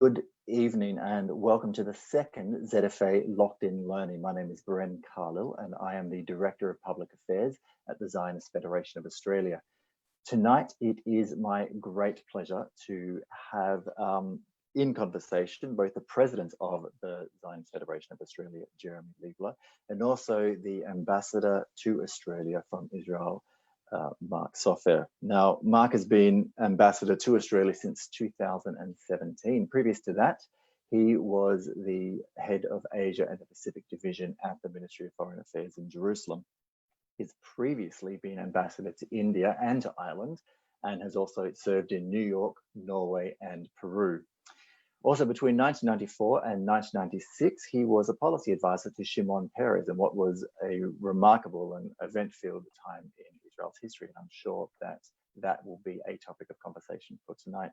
Good evening and welcome to the second ZFA Locked In Learning. My name is Bren Carlil and I am the Director of Public Affairs at the Zionist Federation of Australia. Tonight, it is my great pleasure to have in conversation both the President of the Zionist Federation of Australia, Jeremy Leibler, and also the Ambassador to Australia from Israel, Mark Sofer. Now, Mark has been ambassador to Australia since 2017. Previous to that, he was the head of Asia and the Pacific Division at the Ministry of Foreign Affairs in Jerusalem. He's previously been ambassador to India and to Ireland, and has also served in New York, Norway, and Peru. Also, between 1994 and 1996, he was a policy advisor to Shimon Peres in what was a remarkable and event-filled time in Israel's history. And I'm sure that that will be a topic of conversation for tonight.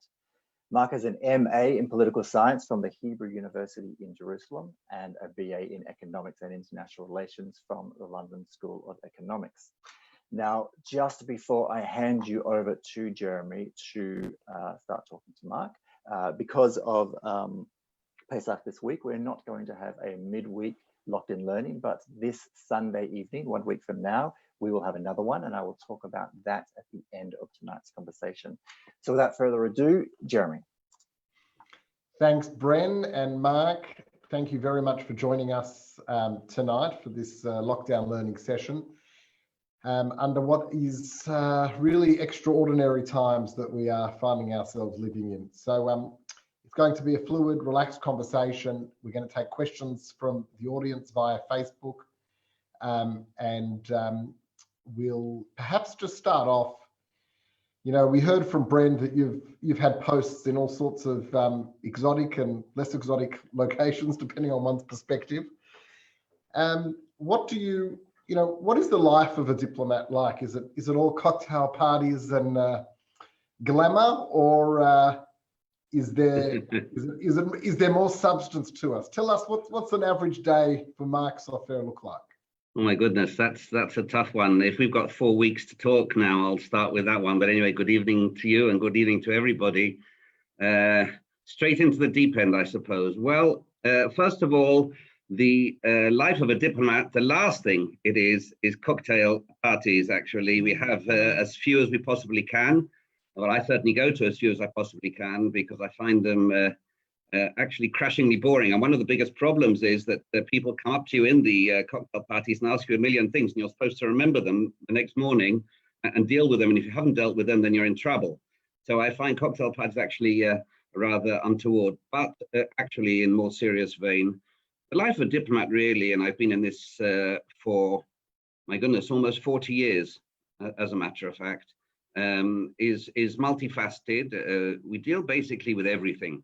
Mark has an MA in political science from the Hebrew University in Jerusalem and a BA in economics and international relations from the London School of Economics. Now, just before I hand you over to Jeremy to start talking to Mark, because of Pesach this week, we're not going to have a midweek Locked In Learning, but this Sunday evening, 1 week from now, we will have another one, and I will talk about that at the end of tonight's conversation. So without further ado, Jeremy. Thanks, Bren and Mark. Thank you very much for joining us tonight for this lockdown learning session under what is really extraordinary times that we are finding ourselves living in. So it's going to be a fluid, relaxed conversation. We're going to take questions from the audience via Facebook, and we'll perhaps just start off. You know, we heard from Bren that you've had posts in all sorts of exotic and less exotic locations, depending on one's perspective. What is the life of a diplomat like? Is it all cocktail parties and glamour, or is there more substance to us? Tell us what's an average day for Mark Sofer look like? Oh my goodness, that's a tough one. If we've got 4 weeks to talk now, I'll start with that one. But anyway, good evening to you and good evening to everybody. Straight into the deep end, I suppose. Well, first of all, the life of a diplomat, the last thing it is cocktail parties, actually. We have as few as we possibly can. Well, I certainly go to as few as I possibly can because I find them actually crashingly boring. And one of the biggest problems is that people come up to you in the cocktail parties and ask you a million things, and you're supposed to remember them the next morning and deal with them. And if you haven't dealt with them, then you're in trouble. So I find cocktail parties actually rather untoward. But actually, in more serious vein, the life of a diplomat really, and I've been in this for, my goodness, almost 40 years, as a matter of fact, is multifaceted. We deal basically with everything.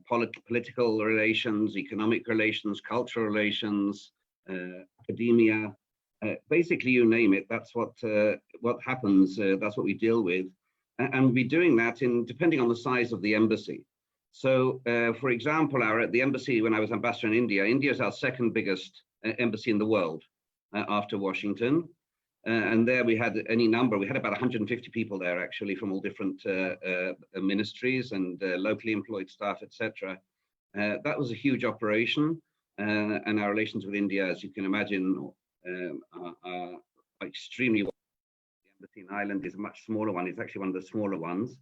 Political relations, economic relations, cultural relations, academia, basically you name it. That's what happens. That's what we deal with, and we'll be doing that depending on the size of the embassy. So, for example, at the embassy when I was ambassador in India, India is our second biggest embassy in the world after Washington. And there we had we had about 150 people there actually from all different ministries and locally employed staff, etc. That was a huge operation, and our relations with India, as you can imagine, are extremely well. The embassy in Ireland is a much smaller one. It's actually one of the smaller ones.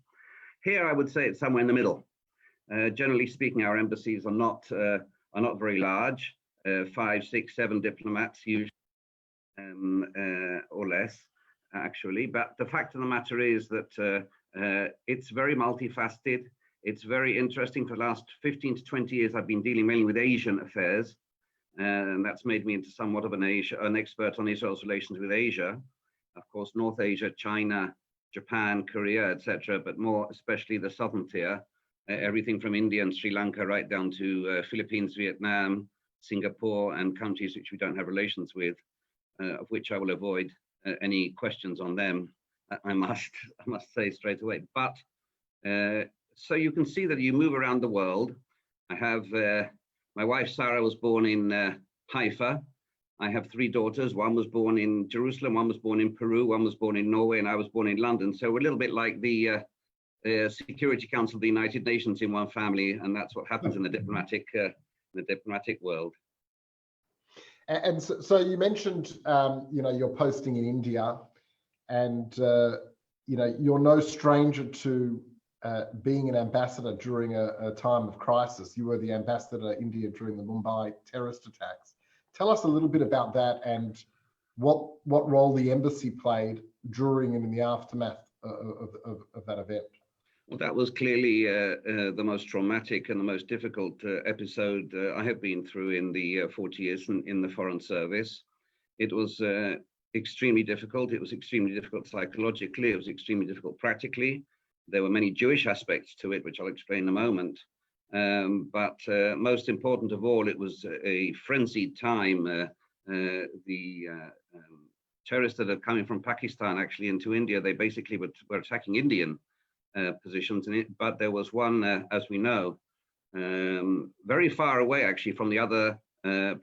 Here, I would say it's somewhere in the middle. Generally speaking, our embassies are not very large, 5, 6, 7 diplomats usually. Or less, actually. But the fact of the matter is that it's very multifaceted. It's very interesting. For the last 15 to 20 years, I've been dealing mainly with Asian affairs, and that's made me into somewhat of an expert on Israel's relations with Asia. Of course, North Asia, China, Japan, Korea, etc., but more especially the southern tier, everything from India and Sri Lanka right down to Philippines, Vietnam, Singapore, and countries which we don't have relations with. Of which I will avoid any questions on them, I must say straight away. But so you can see that you move around the world. I have my wife Sarah was born in Haifa. I have 3 daughters. One was born in Jerusalem, one was born in Peru, one was born in Norway, and I was born in London. So we're a little bit like the Security Council of the United Nations in one family, and that's what happens in the diplomatic world. And so you mentioned, your posting in India, and you're no stranger to being an ambassador during a time of crisis. You were the ambassador to India during the Mumbai terrorist attacks. Tell us a little bit about that and what role the embassy played during and in the aftermath of that event. Well, that was clearly the most traumatic and the most difficult episode I have been through in the 40 years in the Foreign Service. It was extremely difficult. It was extremely difficult psychologically. It was extremely difficult practically. There were many Jewish aspects to it, which I'll explain in a moment. But most important of all, it was a frenzied time. The terrorists that are coming from Pakistan actually into India, they basically were attacking Indian positions in it, but there was one, as we know, very far away actually from the other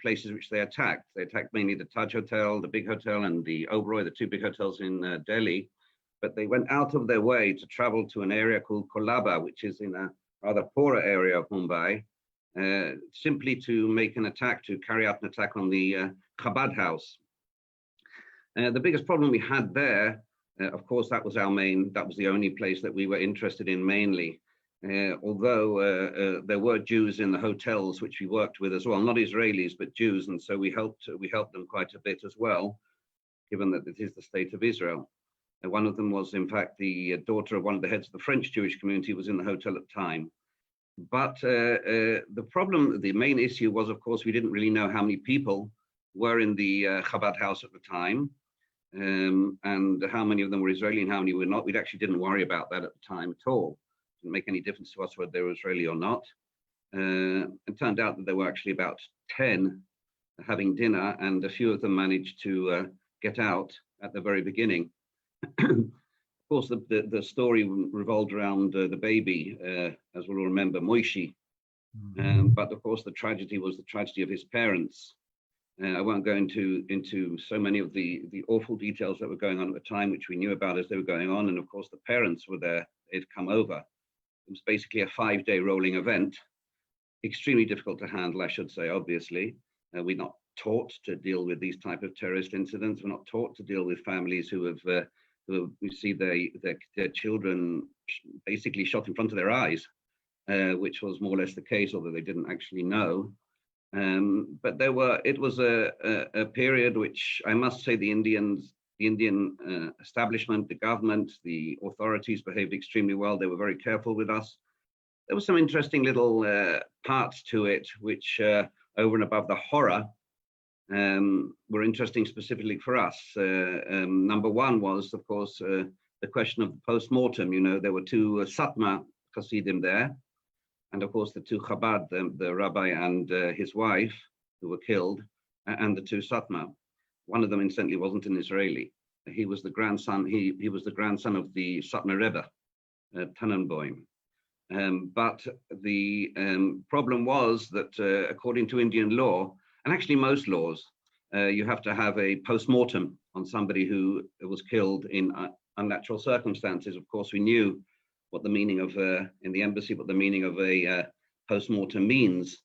places which they attacked. They attacked mainly the Taj Hotel, the Big Hotel, and the Oberoi, the two big hotels in Delhi. But they went out of their way to travel to an area called Kolaba, which is in a rather poorer area of Mumbai, simply to make an attack, to carry out an attack on the Chabad house. The biggest problem we had there, of course, that was the only place that we were interested in mainly. Although there were Jews in the hotels which we worked with as well, not Israelis, but Jews. And so we helped them quite a bit as well, given that it is the state of Israel. One of them was, in fact, the daughter of one of the heads of the French Jewish community was in the hotel at the time. But the main issue was, of course, we didn't really know how many people were in the Chabad house at the time, and how many of them were Israeli and how many were not. We actually didn't worry about that at the time at all. It didn't make any difference to us whether they were Israeli or not. It turned out that there were actually about 10 having dinner, and a few of them managed to get out at the very beginning. Of course, the story revolved around the baby, as we'll all remember, Moishi. But of course, the tragedy was the tragedy of his parents. I won't go into so many of the awful details that were going on at the time, which we knew about as they were going on. And of course, the parents were there. They'd come over. It was basically a 5-day rolling event. Extremely difficult to handle, I should say, obviously. We're not taught to deal with these type of terrorist incidents. We're not taught to deal with families who we see their children basically shot in front of their eyes, which was more or less the case, although they didn't actually know. But it was a period which I must say the Indian establishment, the government, the authorities behaved extremely well. They were very careful with us. There were some interesting little parts to it, which over and above the horror, were interesting specifically for us. Number one was, of course, the question of the post-mortem. You know, there were two Satmar Hasidim there, and of course the two Chabad, the rabbi and his wife, who were killed, and the two Satmar. One of them, incidentally, wasn't an Israeli. He was the grandson. He was the grandson of the Satmar Rebbe, Tannenbaum. But the problem was that according to Indian law, and actually most laws, you have to have a post-mortem on somebody who was killed in unnatural circumstances. Of course, we knew what the meaning of, in the embassy, what the meaning of a post-mortem means,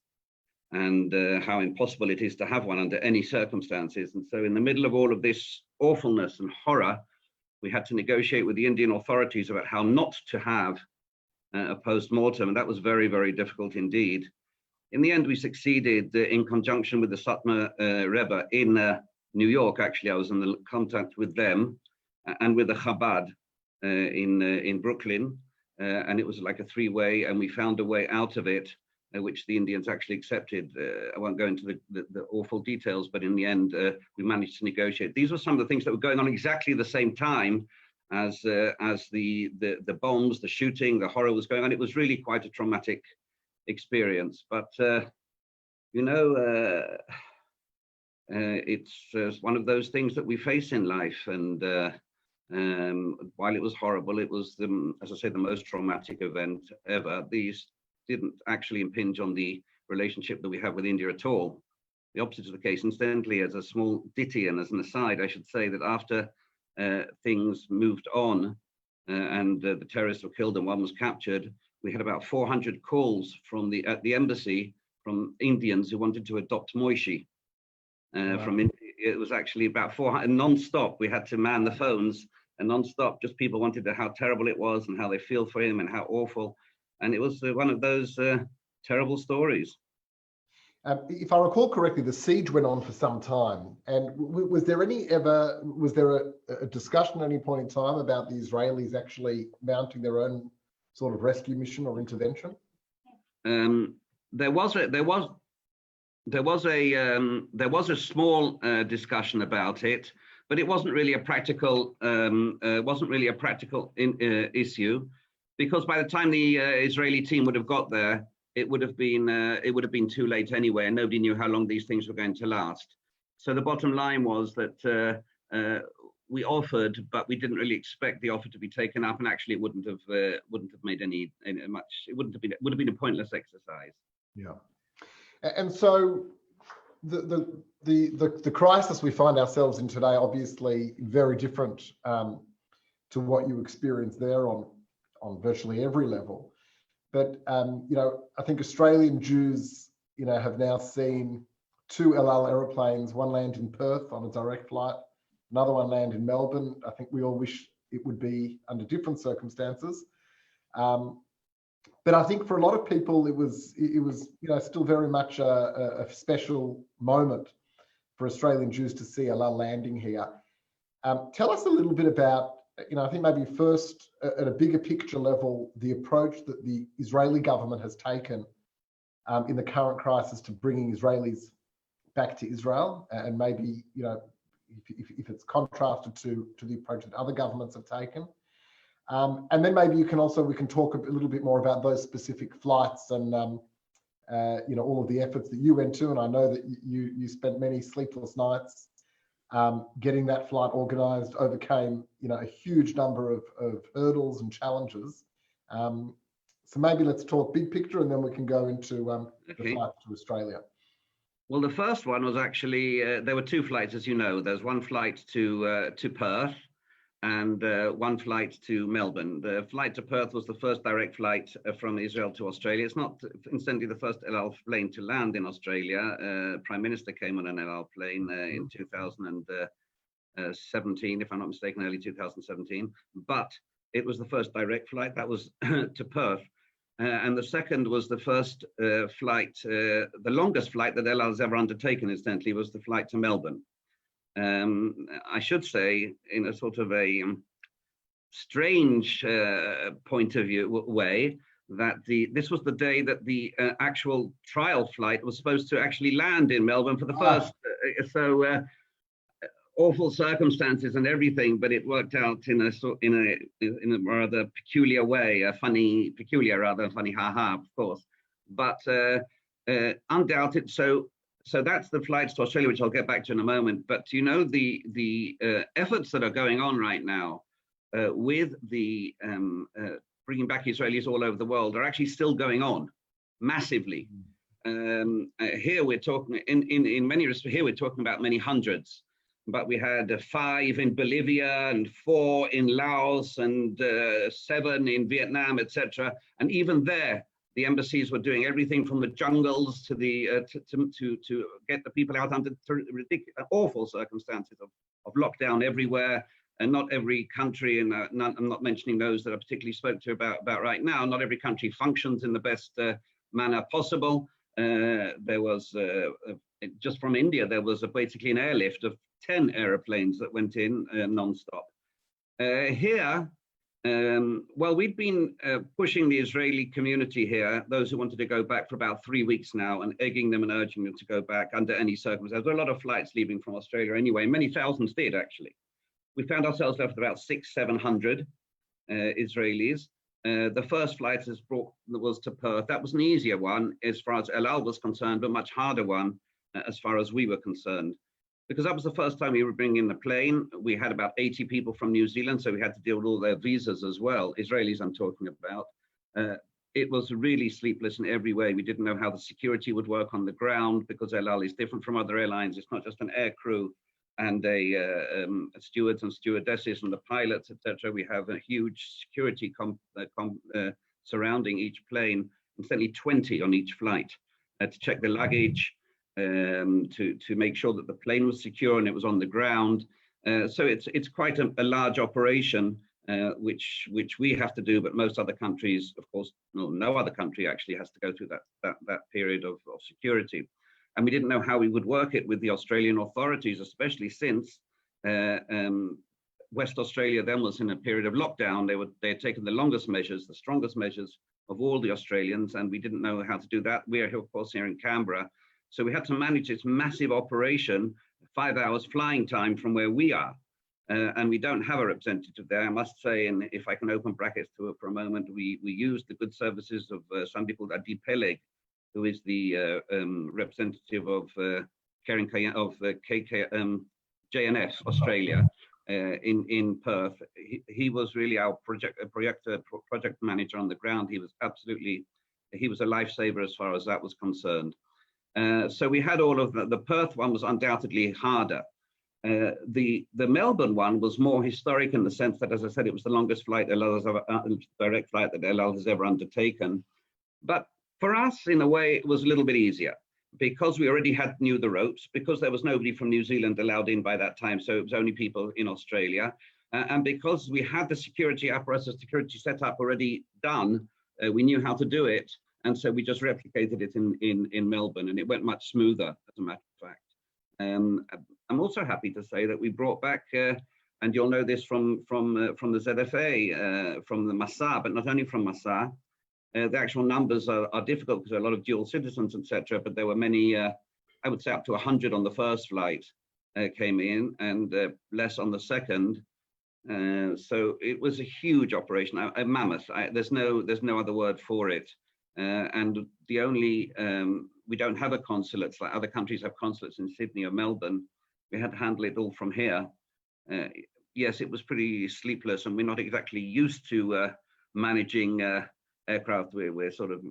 and how impossible it is to have one under any circumstances. And so in the middle of all of this awfulness and horror, we had to negotiate with the Indian authorities about how not to have a post-mortem, and that was very, very difficult indeed. In the end, we succeeded in conjunction with the Satmar Rebbe in New York. Actually, I was in the contact with them and with the Chabad in Brooklyn, and it was like a three-way, and we found a way out of it, which the Indians actually accepted. I won't go into the awful details, but in the end, we managed to negotiate. These were some of the things that were going on exactly the same time as the bombs, the shooting, the horror was going on. It was really quite a traumatic experience, but it's one of those things that we face in life. And while it was horrible, it was, as I say, the most traumatic event ever. These didn't actually impinge on the relationship that we have with India at all. The opposite is the case. Incidentally, as a small ditty and as an aside, I should say that after things moved on and the terrorists were killed and one was captured, we had about 400 calls from at the embassy from Indians who wanted to adopt Moishi. From India. It was actually about 400 non-stop. We had to man the phones and non-stop. Just people wanted to how terrible it was and how they feel for him and how awful. And it was one of those terrible stories. If I recall correctly, the siege went on for some time. And was there a discussion at any point in time about the Israelis actually mounting their own sort of rescue mission or intervention? There was a small discussion about it, but it wasn't really a practical issue, because by the time the Israeli team would have got there, it would have been too late anyway, and nobody knew how long these things were going to last. So the bottom line was that we offered, but we didn't really expect the offer to be taken up, and actually it wouldn't have made any much. It would have been a pointless exercise. Yeah. And so the crisis we find ourselves in today, obviously very different to what you experienced there on virtually every level. But I think Australian Jews, have now seen 2 El Al aeroplanes, one land in Perth on a direct flight, another one land in Melbourne. I think we all wish it would be under different circumstances. But I think for a lot of people, it was still very much a special moment for Australian Jews to see El Al landing here. Tell us a little bit about, I think maybe first at a bigger picture level, the approach that the Israeli government has taken in the current crisis to bringing Israelis back to Israel, and maybe, if it's contrasted to the approach that other governments have taken. And then maybe we can talk a little bit more about those specific flights and all of the efforts that you went to. And I know that you spent many sleepless nights getting that flight organised, overcame a huge number of hurdles and challenges. So maybe let's talk big picture, and then we can go into the flight to Australia. Well, the first one was actually there were 2 flights, as you know. There's one flight to Perth, and one flight to Melbourne. The flight to Perth was the first direct flight from Israel to Australia. It's not, incidentally, the first El Al plane to land in Australia. Prime Minister came on an El Al plane in 2017, if I'm not mistaken, early 2017. But it was the first direct flight. That was to Perth. And the second was the first flight, the longest flight that El Al has ever undertaken, incidentally, was the flight to Melbourne. I should say, in a sort of a strange point of view way, that this was the day that the actual trial flight was supposed to actually land in Melbourne for the first. Awful circumstances and everything, but it worked out in a rather peculiar way, funny, haha, of course. But undoubted. So that's the flights to Australia, which I'll get back to in a moment. But the efforts that are going on right now with the bringing back Israelis all over the world are actually still going on massively. Here we're talking in many respects. Here we're talking about many hundreds. But we had 5 in Bolivia and 4 in Laos and 7 in Vietnam, etc. And even there, the embassies were doing everything from the jungles to the to get the people out under ridiculous, awful circumstances of lockdown everywhere. And not every country, and I'm not mentioning those that I particularly spoke to about right now. Not every country functions in the best manner possible. There was just from India, there was basically an airlift of 10 aeroplanes that went in non-stop. Here, well, we've been pushing the Israeli community here, those who wanted to go back, for about 3 weeks now, and egging them and urging them to go back under any circumstances. There were a lot of flights leaving from Australia anyway. Many thousands did, actually. We found ourselves left with about 600-700 Israelis. The first flight was to Perth. That was an easier one as far as El Al was concerned, but much harder one as far as we were concerned. Because that was the first time we were bringing in the plane. We had about 80 people from New Zealand, so we had to deal with all their visas as well, Israelis I'm talking about. It was really sleepless in every way. We didn't know how the security would work on the ground, because El Al is different from other airlines. It's not just an air crew. stewards and stewardesses and the pilots, etc. We have a huge security surrounding each plane, and certainly 20 on each flight to check the luggage, to make sure that the plane was secure and it was on the ground. So it's quite a large operation, which we have to do, but most other countries, of course, no other country actually has to go through that period of security. And we didn't know how we would work it with the Australian authorities, especially since West Australia then was in a period of lockdown. They had taken the longest measures, the strongest measures of all the Australians, and we didn't know how to do that. We are here, of course, here in Canberra. So we had to manage this massive operation, 5 hours flying time from where we are. And we don't have a representative there, I must say, and if I can open brackets to it for a moment, we used the good services of somebody called Adi Peleg, who is the representative of JNF Australia in Perth. He was really our project manager on the ground. He was a lifesaver as far as that was concerned. So we had all of the Perth one was undoubtedly harder. The Melbourne one was more historic in the sense that, as I said, it was the longest flight direct flight that El Al has ever undertaken. But for us, in a way, it was a little bit easier because we already knew the ropes, because there was nobody from New Zealand allowed in by that time, so it was only people in Australia, and because we had the security apparatus, security setup already done, we knew how to do it, and so we just replicated it in Melbourne, and it went much smoother, as a matter of fact. I'm also happy to say that we brought back, and you'll know this from the ZFA, from the Massa, but not only from Massa. The actual numbers are difficult because there are a lot of dual citizens, etc. But there were many, I would say up to 100 on the first flight came in, and less on the second. So it was a huge operation, a mammoth. There's no other word for it. And the only, we don't have a consulate like other countries have consulates in Sydney or Melbourne. We had to handle it all from here. Yes, it was pretty sleepless, and we're not exactly used to managing aircraft. We're sort of,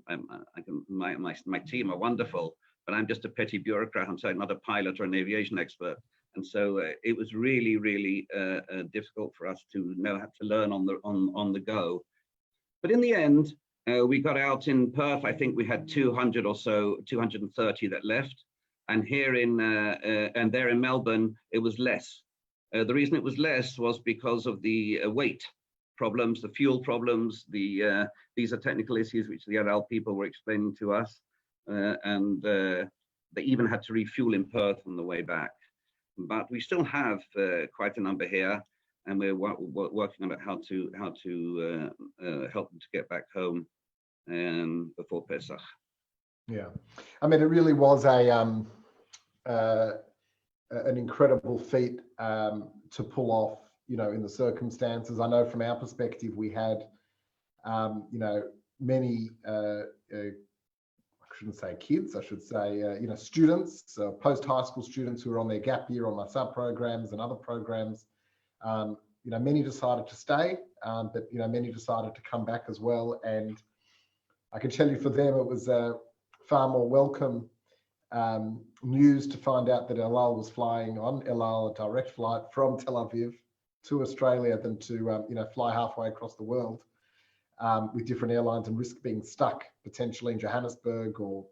my team are wonderful, but I'm just a petty bureaucrat. I'm certainly not a pilot or an aviation expert. And so it was really, really difficult for us to know how to learn on the go. But in the end, we got out in Perth. I think we had 200 or so, 230 that left. And here and there in Melbourne, it was less. The reason it was less was because of the weight problems, the fuel problems. These are technical issues which the RL people were explaining to us, and they even had to refuel in Perth on the way back. But we still have quite a number here, and we're working on how to help them to get back home before Pesach. Yeah, I mean, it really was an incredible feat to pull off, you know, in the circumstances. I know from our perspective, we had, you know, many, I shouldn't say kids, I should say, you know, students, post-high school students who were on their gap year or MASA programs and other programs. You know, many decided to stay, but, you know, many decided to come back as well. And I can tell you for them, it was far more welcome news to find out that El Al was flying on El Al, a direct flight from Tel Aviv to Australia, than to you know, fly halfway across the world with different airlines and risk being stuck potentially in Johannesburg or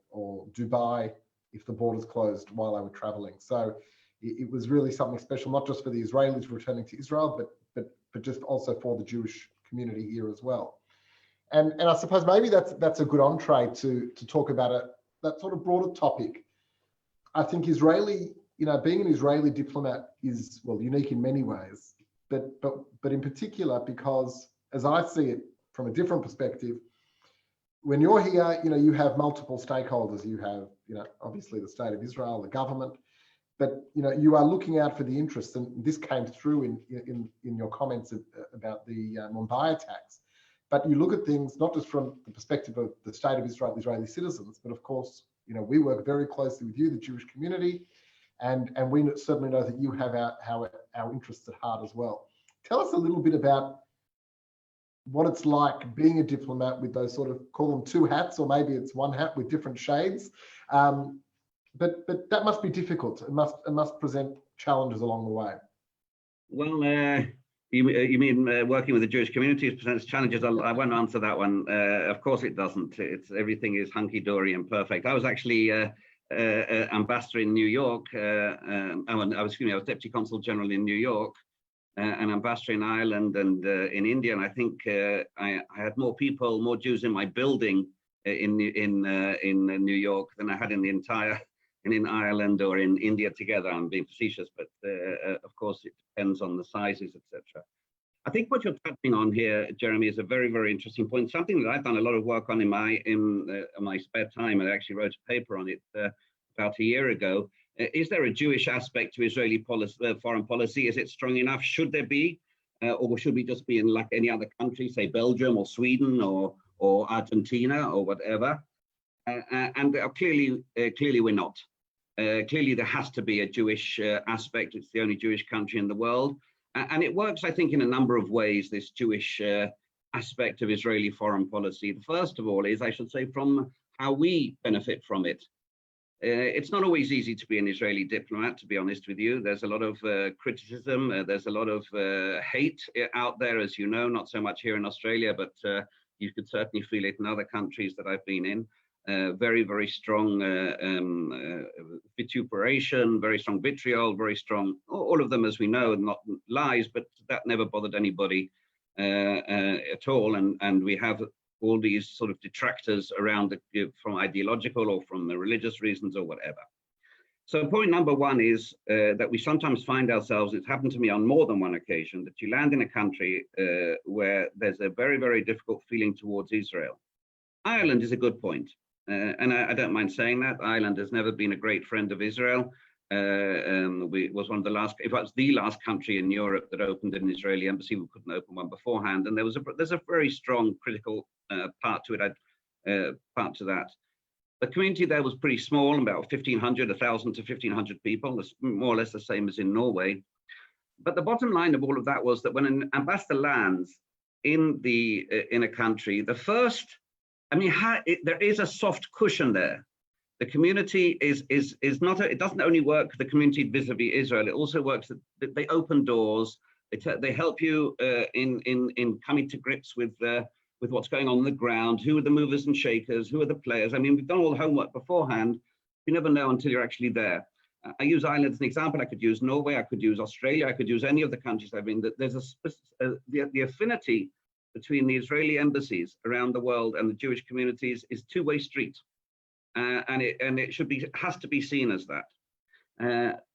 Dubai if the borders closed while they were traveling. So it was really something special, not just for the Israelis returning to Israel, but just also for the Jewish community here as well. And I suppose maybe that's a good entree to talk about that sort of broader topic. I think Israeli, you know, being an Israeli diplomat is, well, unique in many ways, but in particular because, as I see it from a different perspective, when you're here, you know, you have multiple stakeholders. You have, you know, obviously the state of Israel, the government, but, you know, you are looking out for the interests, and this came through in your comments about the Mumbai attacks. But you look at things not just from the perspective of the state of Israel, Israeli citizens, but of course, you know, we work very closely with you, the Jewish community, and we certainly know that you have our interests at heart as well. Tell us a little bit about what it's like being a diplomat with those sort of, call them two hats, or maybe it's one hat with different shades. But that must be difficult. It must present challenges along the way? Well, you mean working with the Jewish communities presents challenges? I won't answer that one. Of course it doesn't. Everything is hunky-dory and perfect. I was actually ambassador in New York. I was deputy consul general in New York, an ambassador in Ireland and in India. And I think I had more people, more Jews in my building in New York than I had in the entire in Ireland or in India together. I'm being facetious, but of course it depends on the sizes, etc. I think what you're touching on here, Jeremy, is a very, very interesting point. Something that I've done a lot of work on in my spare time. I actually wrote a paper on it about a year ago. Is there a Jewish aspect to Israeli foreign policy? Is it strong enough? Should there be? Or should we just be in like any other country, say Belgium or Sweden or Argentina or whatever? And clearly we're not. Clearly there has to be a Jewish aspect. It's the only Jewish country in the world. And it works, I think, in a number of ways, this Jewish aspect of Israeli foreign policy. The first of all is, I should say, from how we benefit from it. It's not always easy to be an Israeli diplomat, to be honest with you. There's a lot of criticism. There's a lot of hate out there, as you know, not so much here in Australia, but you could certainly feel it in other countries that I've been in. Very, very strong vituperation, very strong vitriol, very strong, all of them, as we know, not lies, but that never bothered anybody at all. And we have all these sort of detractors around from ideological or from the religious reasons or whatever. So point number one is that we sometimes find ourselves, it's happened to me on more than one occasion, that you land in a country where there's a very, very difficult feeling towards Israel. Ireland is a good point. And I don't mind saying that. Ireland has never been a great friend of Israel. We was one of the last, if it was the last country in Europe that opened an Israeli embassy. We couldn't open one beforehand. And there's a very strong critical part to it, part to that. The community there was pretty small, about 1,500 to 1,500 people. That's more or less the same as in Norway. But the bottom line of all of that was that when an ambassador lands in a country, the first, I mean, there is a soft cushion there. The community is not, it doesn't only work the community vis-a-vis Israel, it also works that they open doors, they help you in coming to grips with what's going on the ground, who are the movers and shakers, who are the players. I mean, we've done all the homework beforehand. You never know until you're actually there. I use Ireland as an example. I could use Norway, I could use Australia, I could use any of the countries I've been. There's the affinity between the Israeli embassies around the world and the Jewish communities is two-way street, and it has to be seen as that.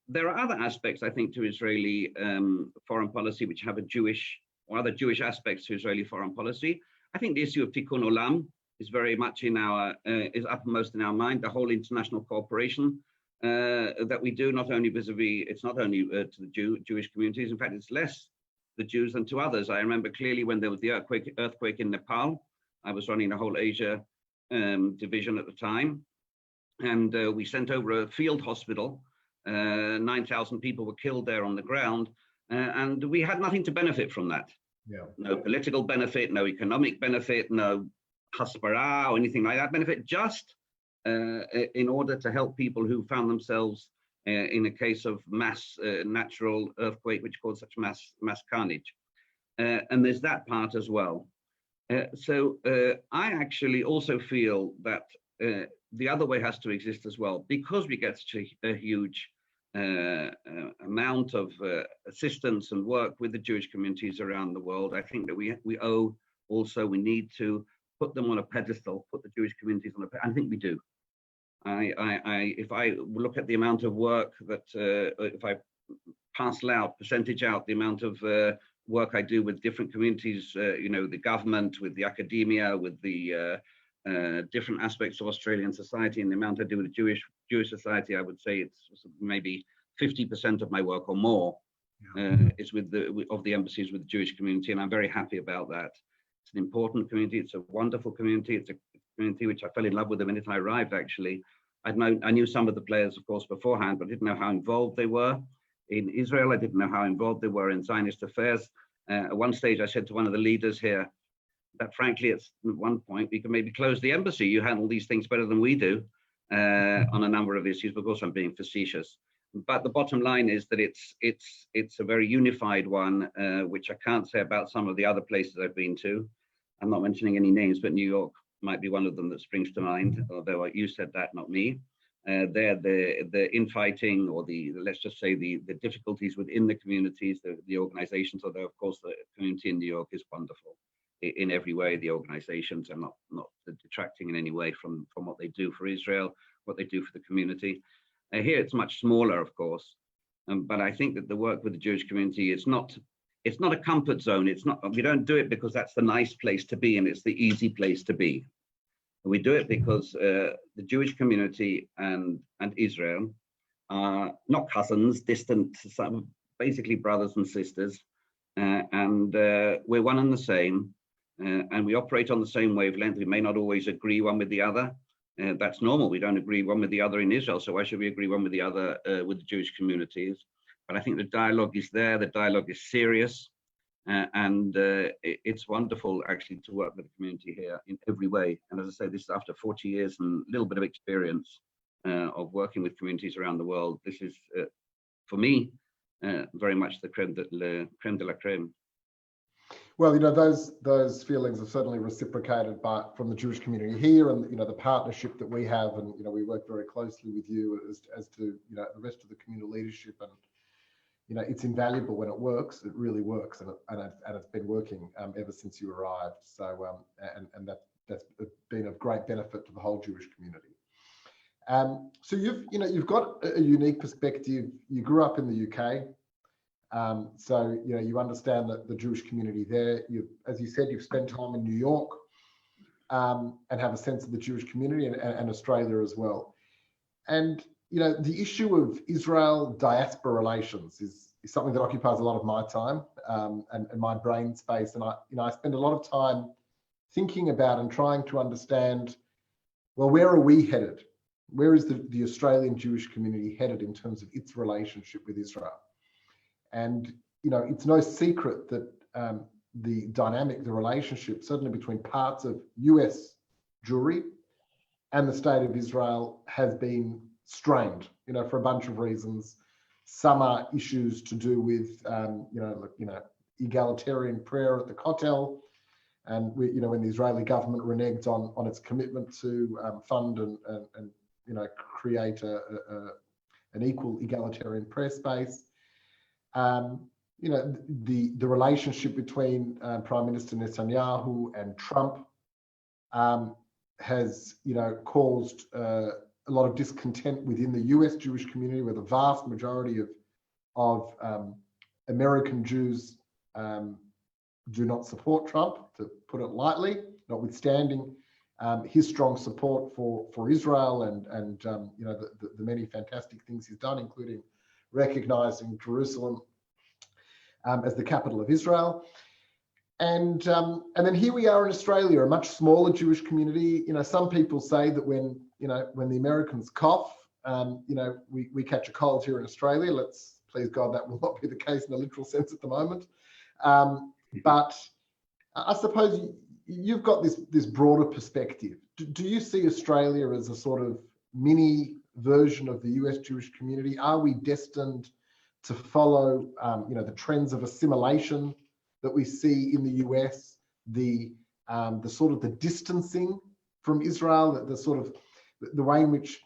There are other aspects, I think, to Israeli foreign policy which have a Jewish or other Jewish aspects to Israeli foreign policy. I think the issue of Tikkun Olam is very much is uppermost in our mind. The whole international cooperation that we do, not only vis-a-vis, it's not only to the Jewish communities. In fact, it's less the Jews than to others. I remember clearly when there was the earthquake in Nepal. I was running the whole Asia division at the time, and we sent over a field hospital. 9,000 people were killed there on the ground, and we had nothing to benefit from that. Yeah. No political benefit, no economic benefit, no hasbara or anything like that benefit, just in order to help people who found themselves in a case of mass natural earthquake, which caused such mass carnage. And there's that part as well. So I actually also feel that the other way has to exist as well, because we get such a huge amount of assistance and work with the Jewish communities around the world. I think that we need to put them on a pedestal, put the Jewish communities on a pedestal. I think we do. If I look at the amount of work that, if I parcel out, percentage out the amount of work I do with different communities, the government, with the academia, with the different aspects of Australian society, and the amount I do with the Jewish society, I would say it's maybe 50% of my work or more is with the embassies with the Jewish community, and I'm very happy about that. It's an important community. It's a wonderful community. It's a community which I fell in love with the minute I arrived. Actually, I knew some of the players, of course, beforehand, but didn't know how involved they were in Israel. I didn't know how involved they were in Zionist affairs. At one stage, I said to one of the leaders here that, frankly, at one point, we can maybe close the embassy. You handle these things better than we do on a number of issues, but of course, I'm being facetious. But the bottom line is that it's a very unified one, which I can't say about some of the other places I've been to. I'm not mentioning any names, but New York might be one of them that springs to mind, although you said that, not me. There, the infighting, or let's just say the difficulties within the communities, the organizations, although of course the community in New York is wonderful in every way. The organizations are not detracting in any way from what they do for Israel, what they do for the community. Here it's much smaller, of course, but I think that the work with the Jewish community is not a comfort zone. We don't do it because that's the nice place to be and it's the easy place to be. We do it because the Jewish community and Israel are not cousins, distant, basically brothers and sisters, and we're one and the same, and we operate on the same wavelength. We may not always agree one with the other. That's normal. We don't agree one with the other in Israel, so why should we agree one with the other with the Jewish communities? But I think the dialogue is there. The dialogue is serious. And it's wonderful actually to work with the community here in every way. And as I say, this is after 40 years and a little bit of experience of working with communities around the world. This is, for me, very much the creme de la creme. Well, you know, those feelings are certainly reciprocated from the Jewish community here, and you know, the partnership that we have, and you know, we work very closely with you as to you know the rest of the communal leadership, and you know, it's invaluable when it works. It really works, and it's been working ever since you arrived. So and that's been of great benefit to the whole Jewish community. So you've got a unique perspective. You grew up in the UK. So you know, you understand that the Jewish community there. As you said, you've spent time in New York, and have a sense of the Jewish community and Australia as well. And you know, the issue of Israel diaspora relations is something that occupies a lot of my time and my brain space. And I spend a lot of time thinking about and trying to understand, well, where are we headed? Where is the Australian Jewish community headed in terms of its relationship with Israel? And you know, it's no secret that the relationship, certainly between parts of US Jewry and the state of Israel, has been strained, you know, for a bunch of reasons. Some are issues to do with, egalitarian prayer at the kotel, and when the Israeli government reneged on its commitment to fund and create an equal egalitarian prayer space. The relationship between Prime Minister Netanyahu and Trump has, caused a lot of discontent within the US Jewish community, where the vast majority of American Jews do not support Trump, to put it lightly, notwithstanding his strong support for Israel and the many fantastic things he's done, including recognizing Jerusalem as the capital of Israel. And then here we are in Australia, a much smaller Jewish community. Some people say that when the Americans cough, we catch a cold here in Australia. Let's please God that will not be the case in a literal sense at the moment. But I suppose you've got this broader perspective. Do you see Australia as a sort of mini version of the US Jewish community? Are we destined to follow, the trends of assimilation that we see in the US, the sort of the distancing from Israel, the sort of the way in which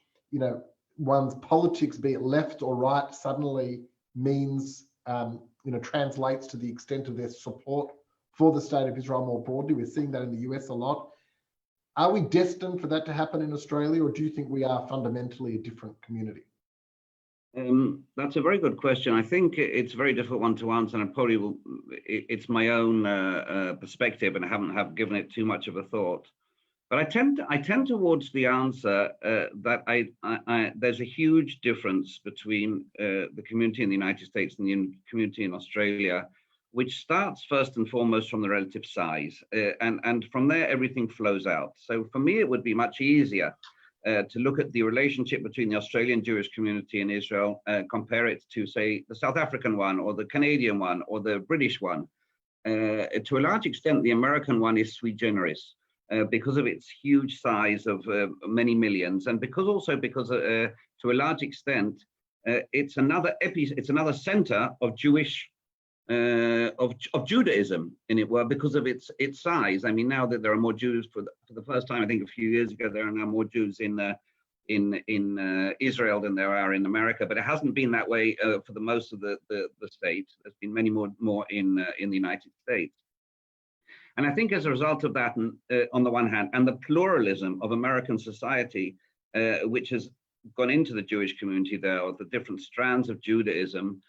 one's politics, be it left or right, suddenly means translates to the extent of their support for the state of Israel more broadly? We're seeing that in the US a lot. Are we destined for that to happen in Australia, or do you think we are fundamentally a different community? That's a very good question. I think it's a very difficult one to answer, and I probably will. It's my own perspective, and I haven't given it too much of a thought. But I tend towards the answer that there's a huge difference between the community in the United States and the community in Australia, which starts first and foremost from the relative size, and from there everything flows out. So for me, it would be much easier to look at the relationship between the Australian Jewish community and Israel, compare it to, say, the South African one, or the Canadian one, or the British one. To a large extent, the American one is sui generis because of its huge size of many millions, and because to a large extent, it's another center of Jewish of Judaism, in it were, because of its size. I mean, now that there are more Jews for the first time, I think a few years ago, there are now more Jews in Israel than there are in America, but it hasn't been that way for the most of the states. There's been many more in the United States. And I think as a result of that, on the one hand, and the pluralism of American society, which has gone into the Jewish community there, or the different strands of Judaism,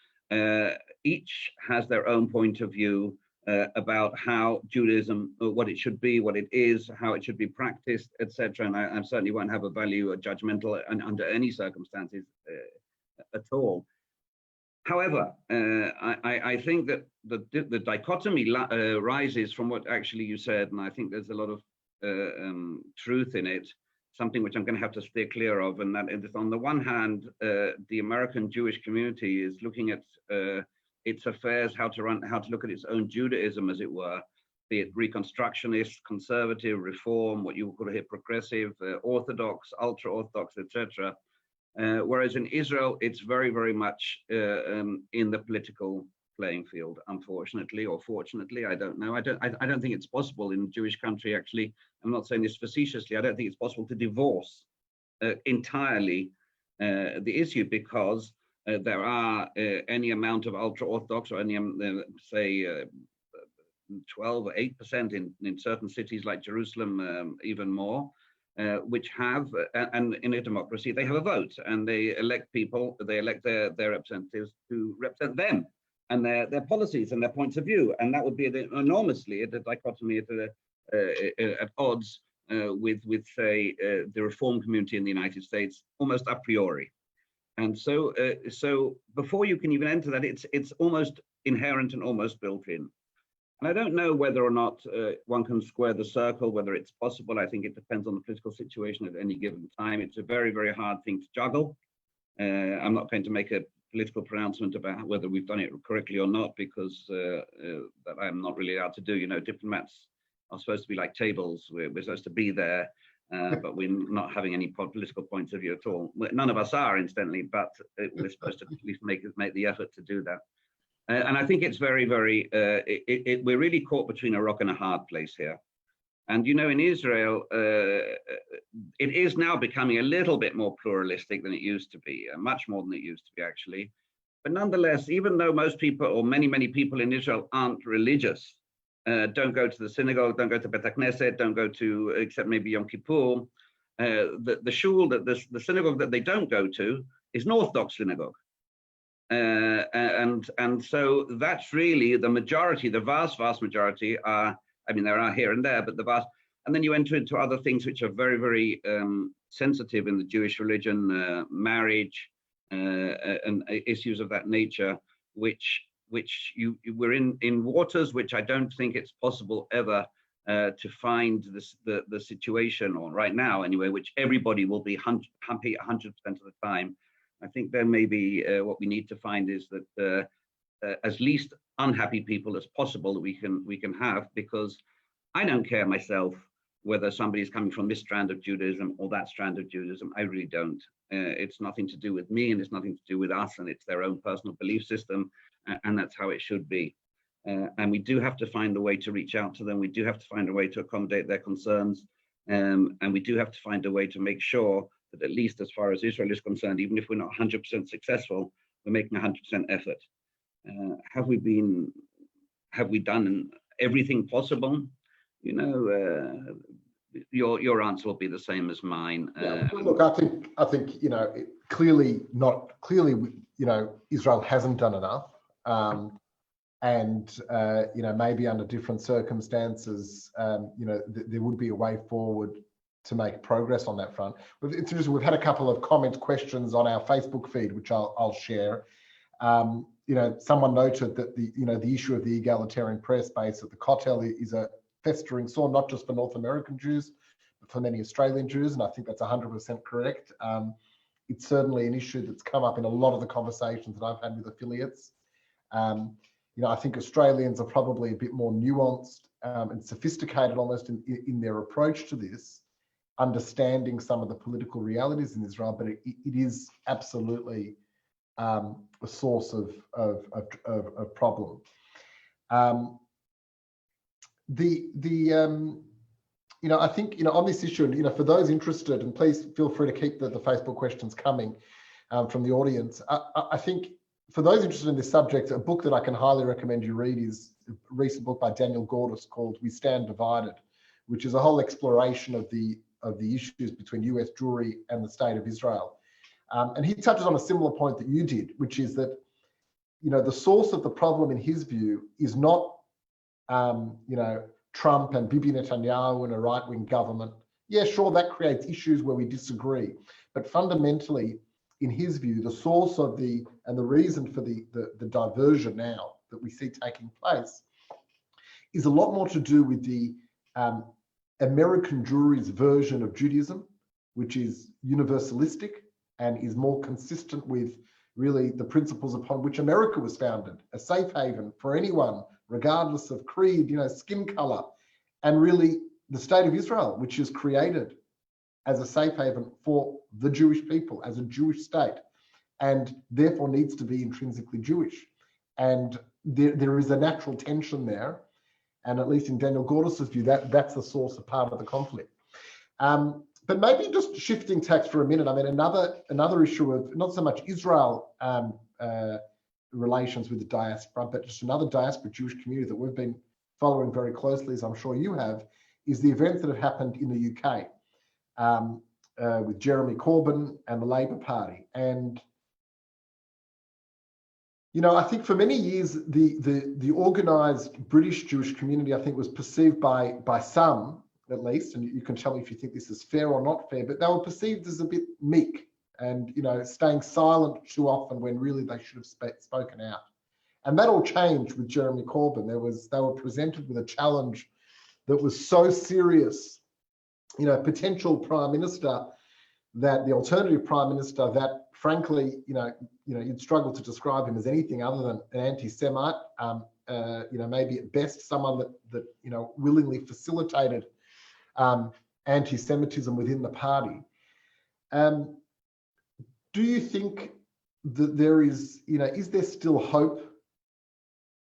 each has their own point of view about how Judaism, what it should be, what it is, how it should be practiced, etc. And I certainly won't have a value or judgmental under any circumstances at all. However, I think that the dichotomy rises from what actually you said, and I think there's a lot of truth in it, something which I'm going to have to steer clear of, and that is, on the one hand, the American Jewish community is looking at its affairs, how to look at its own Judaism, as it were, be it Reconstructionist, conservative, reform, what you would call here progressive, Orthodox, ultra-Orthodox, etc. Whereas in Israel, it's very, very much in the political playing field, unfortunately, or fortunately, I don't know. I don't think it's possible in a Jewish country, actually. I'm not saying this facetiously. I don't think it's possible to divorce entirely the issue, because there are any amount of ultra-Orthodox, or any, say, 12 or 8% in certain cities like Jerusalem, even more, which have, and in a democracy, they have a vote, and they elect people, they elect their representatives to represent them and their policies and their points of view. And that would be enormously a dichotomy at odds with say, the reform community in the United States, almost a priori. And so before you can even enter that, it's almost inherent and almost built in. And I don't know whether or not one can square the circle, whether it's possible. I think it depends on the political situation at any given time. It's a very, very hard thing to juggle. I'm not going to make a political pronouncement about whether we've done it correctly or not, because that I'm not really allowed to do. You know, diplomats are supposed to be like tables. We're supposed to be there, but we're not having any political points of view at all. None of us are, incidentally, but we're supposed to at least make the effort to do that. And I think it's very, very, we're really caught between a rock and a hard place here. And, you know, in Israel, it is now becoming a little bit more pluralistic than it used to be, much more than it used to be, actually. But nonetheless, even though most people, or many, many people in Israel aren't religious, don't go to the synagogue, don't go to Bet HaKnesset, don't go to, except maybe Yom Kippur, the shul, the synagogue that they don't go to is an Orthodox synagogue. And so that's really the majority, the vast majority are, I mean, there are here and there, but the vast, and then you enter into other things which are very, very sensitive in the Jewish religion, marriage, and issues of that nature, which we're in waters which I don't think it's possible ever to find the situation, or right now anyway, which everybody will be happy 100% of the time. I think there may be what we need to find is that as least unhappy people as possible that we can have, because I don't care myself whether somebody's coming from this strand of Judaism or that strand of Judaism. I really don't. It's nothing to do with me, and it's nothing to do with us, and it's their own personal belief system, and that's how it should be. And we do have to find a way to reach out to them. We do have to find a way to accommodate their concerns, and we do have to find a way to make sure that, at least as far as Israel is concerned, even if we're not 100% successful, we're making 100% effort. Have we done everything possible? You know, your answer will be the same as mine. Yeah, look, I think you know, clearly, you know, Israel hasn't done enough, and you know, maybe under different circumstances, you know, there would be a way forward to make progress on that front. It's interesting, we've had a couple of questions on our Facebook feed, which I'll share. You know, someone noted that the issue of the egalitarian press base at the kotel is a festering sore, not just for North American Jews, but for many Australian Jews, and I think that's 100% correct. It's certainly an issue that's come up in a lot of the conversations that I've had with affiliates. You know, I think Australians are probably a bit more nuanced and sophisticated almost in their approach to this, understanding some of the political realities in Israel, but it is absolutely a source of problem. I think, on this issue, and, for those interested, and please feel free to keep the Facebook questions coming from the audience. I think for those interested in this subject, a book that I can highly recommend you read is a recent book by Daniel Gordis called We Stand Divided, which is a whole exploration of the issues between US Jewry and the State of Israel. And he touches on a similar point that you did, which is that, the source of the problem in his view is not, Trump and Bibi Netanyahu and a right-wing government. Yeah, sure, that creates issues where we disagree. But fundamentally, in his view, the source of the reason for the diversion now that we see taking place is a lot more to do with the American Jewry's version of Judaism, which is universalistic and is more consistent with really the principles upon which America was founded, a safe haven for anyone, regardless of creed, skin color, and really the State of Israel, which is created as a safe haven for the Jewish people, as a Jewish state, and therefore needs to be intrinsically Jewish. And there is a natural tension there. And at least in Daniel Gordis's view, that's the source of part of the conflict. But maybe just shifting tacks for a minute. I mean, another issue of not so much Israel relations with the diaspora, but just another diaspora Jewish community that we've been following very closely, as I'm sure you have, is the events that have happened in the UK with Jeremy Corbyn and the Labour Party. And I think for many years, the organised British Jewish community, I think, was perceived by some, at least, and you can tell me if you think this is fair or not fair, but they were perceived as a bit meek and, staying silent too often when really they should have spoken out. And that all changed with Jeremy Corbyn. They were presented with a challenge that was so serious, potential prime minister, that the alternative prime minister, that frankly, you'd struggle to describe him as anything other than an anti-Semite, maybe at best someone that willingly facilitated anti-Semitism within the party. Do you think that there is there still hope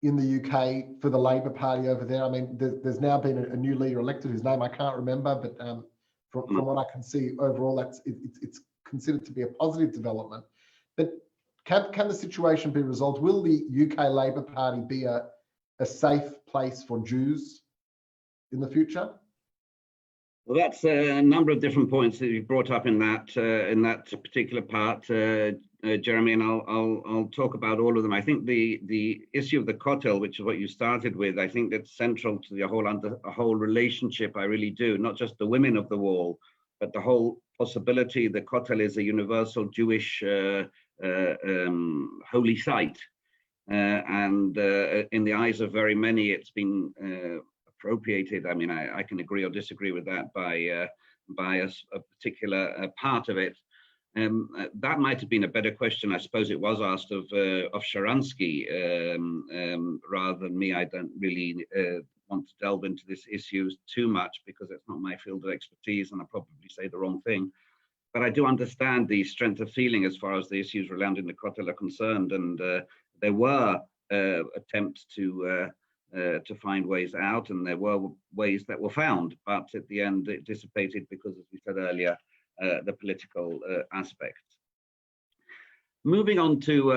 in the UK for the Labour Party over there? I mean, there's now been a new leader elected whose name I can't remember, but from what I can see overall, it's considered to be a positive development. But can the situation be resolved? Will the UK Labour Party be a safe place for Jews in the future? Well, that's a number of different points that you brought up in that particular part, Jeremy, and I'll talk about all of them. I think the issue of the kotel, which is what you started with, I think that's central to the whole relationship. I really do, not just the women of the wall, but the whole possibility. The kotel is a universal Jewish holy site, and in the eyes of very many, it's been appropriated. I mean, I can agree or disagree with that by a particular part of it. That might have been a better question. I suppose it was asked of Sharansky rather than me. I don't really want to delve into this issue too much because it's not my field of expertise, and I'll probably say the wrong thing. But I do understand the strength of feeling as far as the issues surrounding the kotel are concerned, and there were attempts to find ways out, and there were ways that were found, but at the end it dissipated because, as we said earlier, the political aspect. Moving on to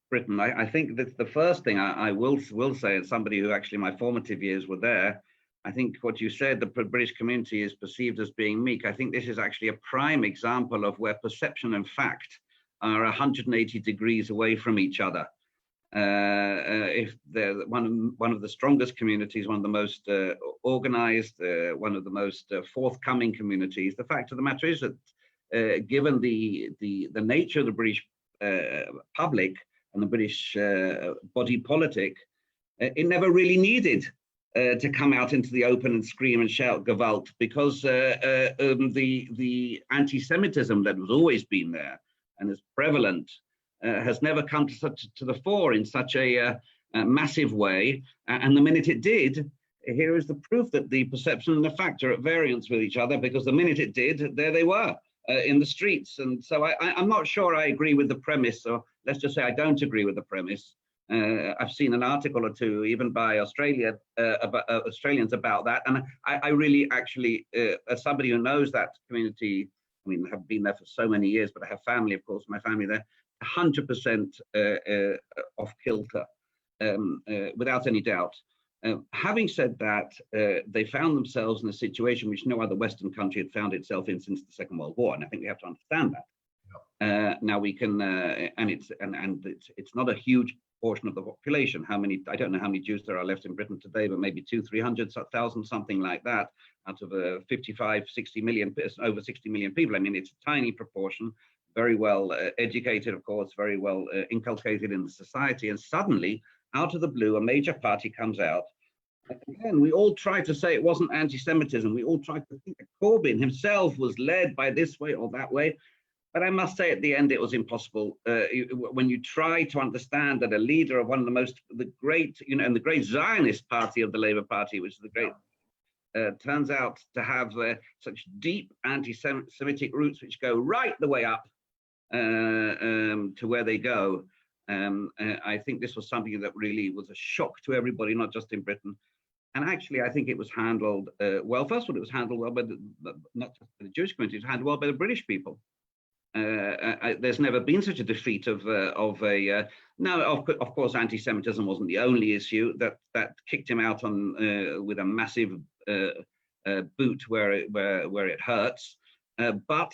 Britain, I think that the first thing I will say, as somebody who actually my formative years were there, I think what you said, the British community is perceived as being meek. I think this is actually a prime example of where perception and fact are 180 degrees away from each other. If they're one of the strongest communities, one of the most organized, one of the most forthcoming communities, the fact of the matter is that given the nature of the British public and the British body politic, it never really needed to come out into the open and scream and shout Gewalt, because the anti-Semitism that has always been there and is prevalent has never come to the fore in such a massive way. And the minute it did, here is the proof that the perception and the fact are at variance with each other, because the minute it did, there they were. in the streets. And so I'm not sure I agree with the premise, or let's just say I don't agree with the premise. I've seen an article or two, even by Australians about that. And I really actually, as somebody who knows that community, I mean, I have been there for so many years, but I have family, of course, my family there, 100% off kilter, without any doubt. Having said that, they found themselves in a situation which no other Western country had found itself in since the Second World War, and I think we have to understand that. Now we can, and it's not a huge portion of the population. How many? I don't know how many Jews there are left in Britain today, but maybe 200,000-300,000, something like that, out of 55, 60 million, over 60 million people. I mean, it's a tiny proportion. Very well educated, of course, very well inculcated in the society, and suddenly, out of the blue, a major party comes out. Again, we all tried to say it wasn't anti-Semitism. We all tried to think that Corbyn himself was led by this way or that way. But I must say, at the end, it was impossible. When you try to understand that a leader of one of the great, and the great Zionist party of the Labour Party, which is the great, turns out to have such deep anti-Semitic roots, which go right the way up to where they go. I think this was something that really was a shock to everybody, not just in Britain. And actually, I think it was handled well. First of all, it was handled well by not just by the Jewish community, it was handled well by the British people. There's never been such a defeat of a. Now, of course, anti-Semitism wasn't the only issue that kicked him out on with a massive boot where it hurts, but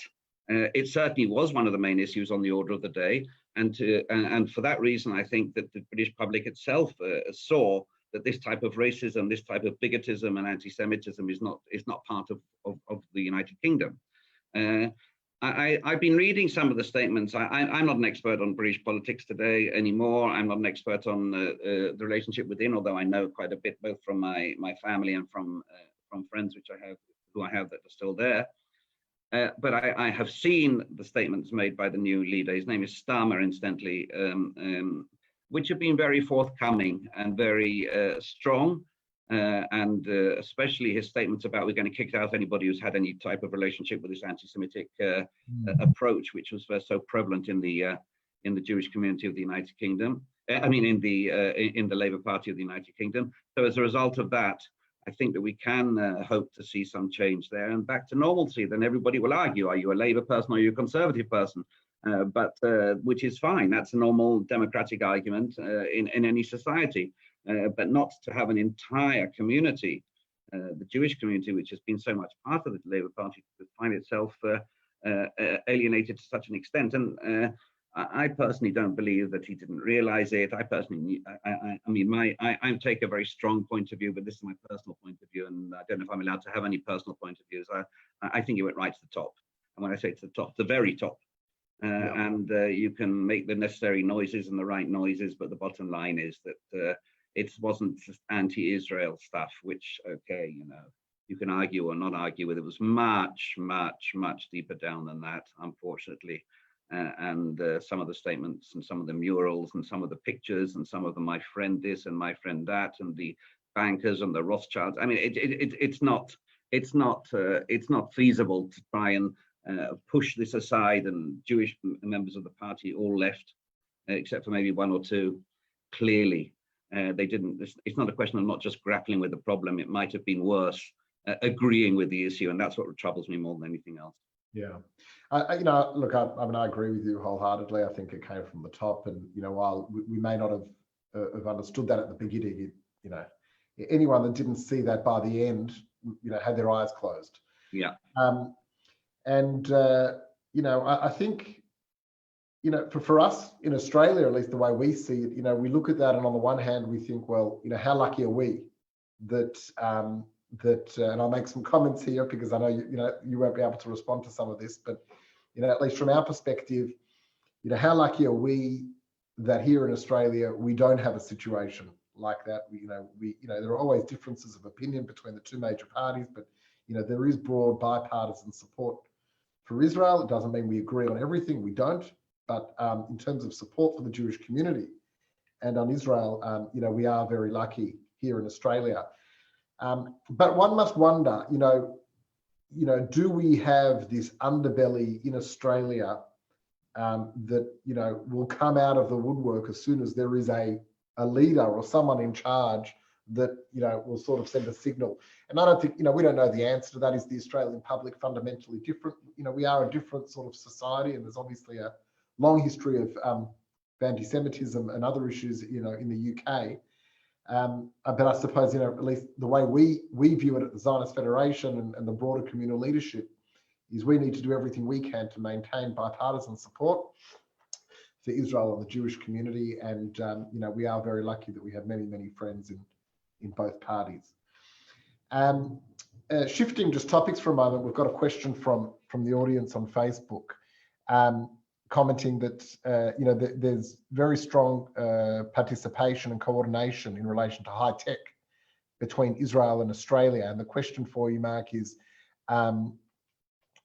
it certainly was one of the main issues on the order of the day. And for that reason, I think that the British public itself saw that this type of racism, this type of bigotism and anti-Semitism is not part of the United Kingdom. I've been reading some of the statements. I'm not an expert on British politics today anymore. I'm not an expert on the relationship within, although I know quite a bit, both from my family and from friends who I have that are still there. But I have seen the statements made by the new leader. His name is Starmer, incidentally, which have been very forthcoming and very strong. And especially his statements about we're going to kick out anybody who's had any type of relationship with this anti-Semitic approach, which was so prevalent in the Jewish community of the United Kingdom. I mean, in the Labour Party of the United Kingdom. So as a result of that, I think that we can hope to see some change there and back to normalcy. Then everybody will argue: are you a Labour person or are you a Conservative person? But which is fine. That's a normal democratic argument in any society. But not to have an entire community, the Jewish community, which has been so much part of the Labour Party, to find itself alienated to such an extent. And I personally don't believe that he didn't realize it. I personally, I take a very strong point of view, but this is my personal point of view, and I don't know if I'm allowed to have any personal point of views. I think he went right to the top. And when I say to the top, the very top. And you can make the necessary noises and the right noises, but the bottom line is that it wasn't just anti-Israel stuff, which, okay, you can argue or not argue with. It was much, much, much deeper down than that, unfortunately. And some of the statements and some of the murals and some of the pictures and some of the my friend this and my friend that and the bankers and the Rothschilds. I mean, it's not feasible to try and push this aside. And Jewish members of the party all left, except for maybe one or two. Clearly, they didn't. It's not a question of not just grappling with the problem. It might have been worse, agreeing with the issue, and that's what troubles me more than anything else. Yeah, look, I agree with you wholeheartedly. I think it came from the top, and while we may not have understood that at the beginning, anyone that didn't see that by the end, had their eyes closed. Yeah. I think, for us in Australia, at least the way we see it, we look at that, and on the one hand, we think, well, how lucky are we that and I'll make some comments here because I know you won't be able to respond to some of this, but at least from our perspective, how lucky are we that here in Australia we don't have a situation like that. There are always differences of opinion between the two major parties, but there is broad bipartisan support for Israel. It doesn't mean we agree on everything. We don't. But in terms of support for the Jewish community and on Israel, we are very lucky here in Australia. But one must wonder, do we have this underbelly in Australia that, will come out of the woodwork as soon as there is a leader or someone in charge that, will sort of send a signal? And I don't think, we don't know the answer to that. Is the Australian public fundamentally different? We are a different sort of society, and there's obviously a long history of anti-Semitism and other issues, in the UK. But I suppose, at least the way we view it at the Zionist Federation and the broader communal leadership is we need to do everything we can to maintain bipartisan support for Israel and the Jewish community. And, we are very lucky that we have many, many friends in both parties. Shifting just topics for a moment, we've got a question from the audience on Facebook, commenting that, there's very strong participation and coordination in relation to high tech between Israel and Australia. And the question for you, Mark, is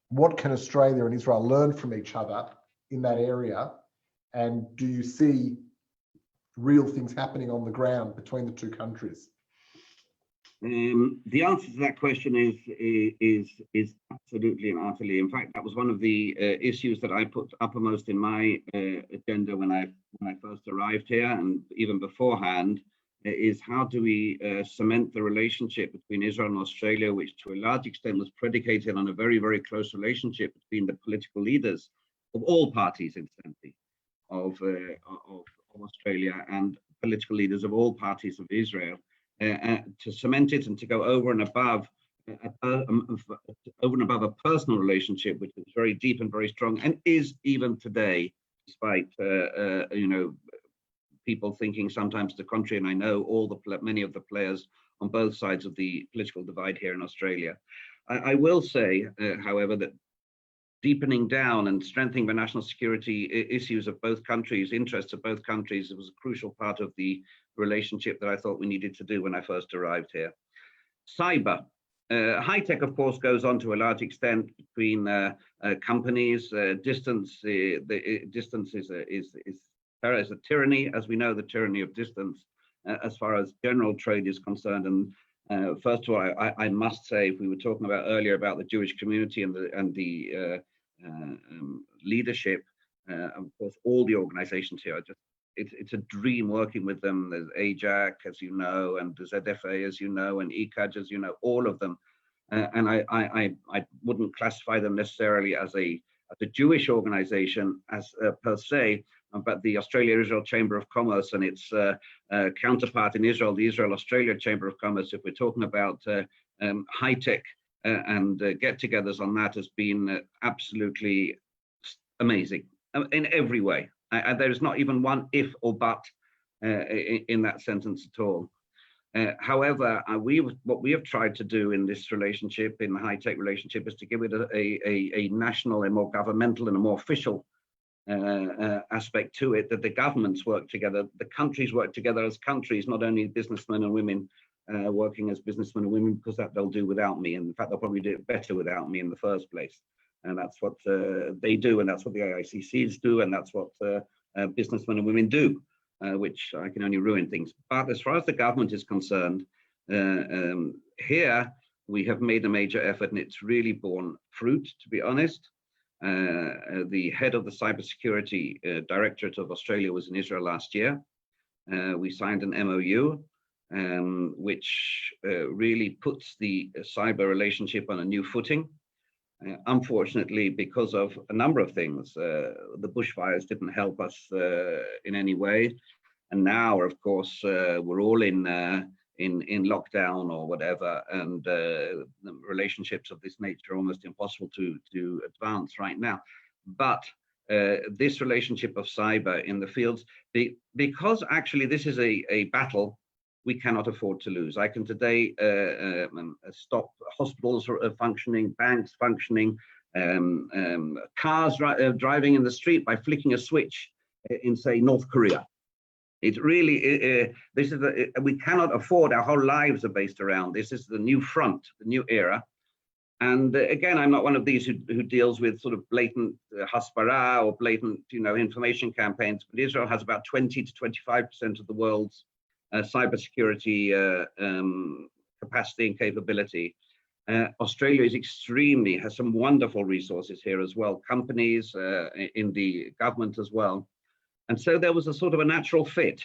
what can Australia and Israel learn from each other in that area? And do you see real things happening on the ground between the two countries? The answer to that question is absolutely and utterly. In fact, that was one of the issues that I put uppermost in my agenda when I first arrived here, and even beforehand, is how do we cement the relationship between Israel and Australia, which to a large extent was predicated on a very, very close relationship between the political leaders of all parties, incidentally, of Australia, and political leaders of all parties of Israel. To cement it and to go over and above a personal relationship, which is very deep and very strong, and is even today, despite people thinking sometimes the contrary. And I know many of the players on both sides of the political divide here in Australia. I will say, however, that deepening down and strengthening the national security issues of both countries, interests of both countries, was a crucial part of the relationship that I thought we needed to do when I first arrived here. Cyber. High tech, of course, goes on to a large extent between companies. Distance is a tyranny, as we know, the tyranny of distance, as far as general trade is concerned. And first of all, I must say, if we were talking about earlier about the Jewish community and the leadership, of course, all the organizations here are it's a dream working with them. There's AJAC, as you know, and the ZFA, as you know, and ECAJ, as you know, all of them. And I wouldn't classify them necessarily as a Jewish organization as per se, but the Australia-Israel Chamber of Commerce and its counterpart in Israel, the Israel-Australia Chamber of Commerce, if we're talking about high tech and get-togethers on that, has been absolutely amazing in every way. There is not even one if or but in that sentence at all. However, what we have tried to do in this relationship, in the high-tech relationship, is to give it a national, a more governmental and a more official aspect to it, that the governments work together, the countries work together as countries, not only businessmen and women working as businessmen and women, because that they'll do without me. And in fact, they'll probably do it better without me in the first place. And that's what they do, and that's what the AICCs do, and that's what businessmen and women do, which I can only ruin things. But as far as the government is concerned, here we have made a major effort, and it's really borne fruit, to be honest. The head of the cybersecurity directorate of Australia was in Israel last year. We signed an MOU, which really puts the cyber relationship on a new footing. Unfortunately, because of a number of things, the bushfires didn't help us in any way, and now, of course, we're all in lockdown or whatever, and the relationships of this nature are almost impossible to advance right now. But this relationship of cyber in the fields, because actually this is a battle we cannot afford to lose. I can today stop hospitals functioning, banks functioning, cars driving in the street by flicking a switch in, say, North Korea. It really, we cannot afford, our whole lives are based around this. This is the new front, the new era. And again, I'm not one of these who deals with sort of blatant hasbara or blatant, information campaigns, but Israel has about 20 to 25% of the world's cybersecurity capacity and capability. Australia has some wonderful resources here as well, companies in the government as well. And so there was a sort of a natural fit.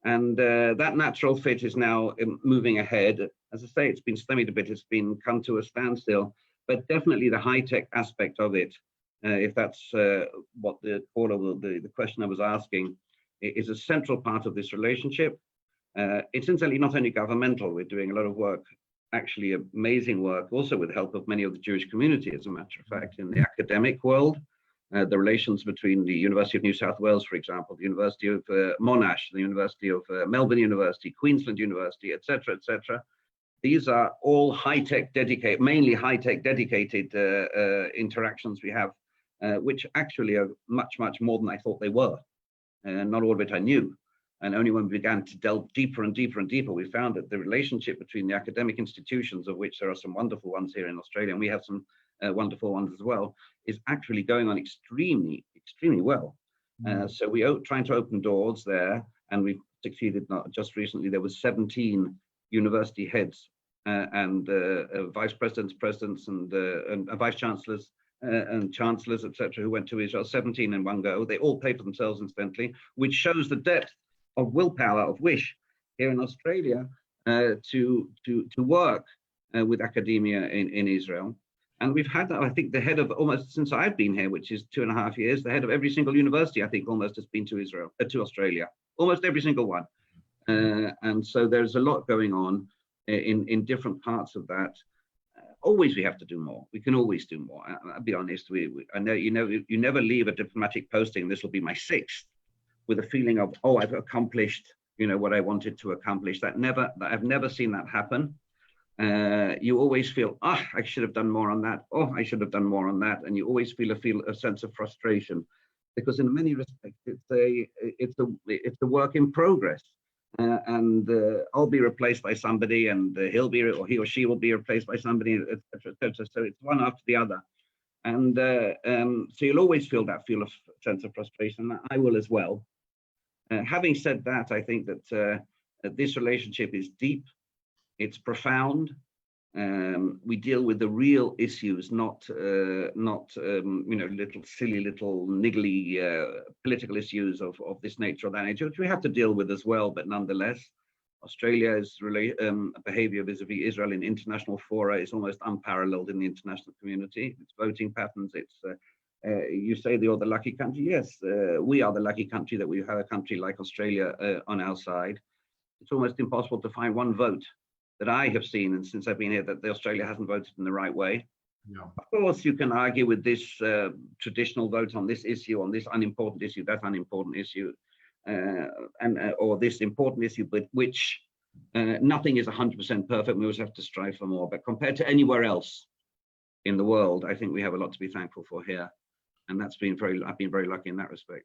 And that natural fit is now moving ahead. As I say, it's been stymied a bit, it's been come to a standstill, but definitely the high-tech aspect of it, if that's what the question I was asking, is a central part of this relationship. It's incidentally not only governmental, we're doing a lot of work, actually amazing work, also with the help of many of the Jewish community, as a matter of fact, in the academic world. The relations between the University of New South Wales, for example, the University of Monash, the University of Melbourne University, Queensland University, etc., etc. These are all high-tech dedicated, mainly high-tech dedicated interactions we have, which actually are much, much more than I thought they were. Not all of it I knew. And only when we began to delve deeper and deeper and deeper, we found that the relationship between the academic institutions, of which there are some wonderful ones here in Australia, and we have some wonderful ones as well, is actually going on extremely, extremely well. So we are trying to open doors there, and we've succeeded. Not just recently, there was 17 university heads and vice presidents, and vice chancellors and chancellors, etc., who went to Israel, 17 in one go. They all paid for themselves, incidentally, which shows the depth of willpower, of wish here in Australia to work with academia in Israel. And we've had, I think, the head of almost since I've been here, which is 2.5 years, the head of every single university, I think, almost has been to Israel, to Australia, almost every single one. And so there's a lot going on in different parts of that. Always we have to do more. We can always do more. I'll be honest. I know you never leave a diplomatic posting. This will be my 6th, with a feeling of, oh, I've accomplished, what I wanted to accomplish. I've never seen that happen. You always feel, I should have done more on that. Oh, I should have done more on that. And you always feel a sense of frustration, because in many respects, it's a work in progress. And I'll be replaced by somebody, and he or she will be replaced by somebody, etc., etc. So it's one after the other. And so you'll always feel that sense of frustration. I will as well. Having said that, I think that this relationship is deep, it's profound. We deal with the real issues, not little silly little niggly political issues of this nature or that nature, which we have to deal with as well. But nonetheless, Australia's behavior vis-a-vis Israel in international fora is almost unparalleled in the international community. Its voting patterns, you say you're the lucky country. Yes, we are the lucky country that we have a country like Australia on our side. It's almost impossible to find one vote that I have seen, and since I've been here, that Australia hasn't voted in the right way. Yeah. Of course, you can argue with this traditional vote on this issue, on this unimportant issue, that unimportant issue, or this important issue, but which nothing is 100% perfect. We always have to strive for more. But compared to anywhere else in the world, I think we have a lot to be thankful for here, and I've been very lucky in that respect.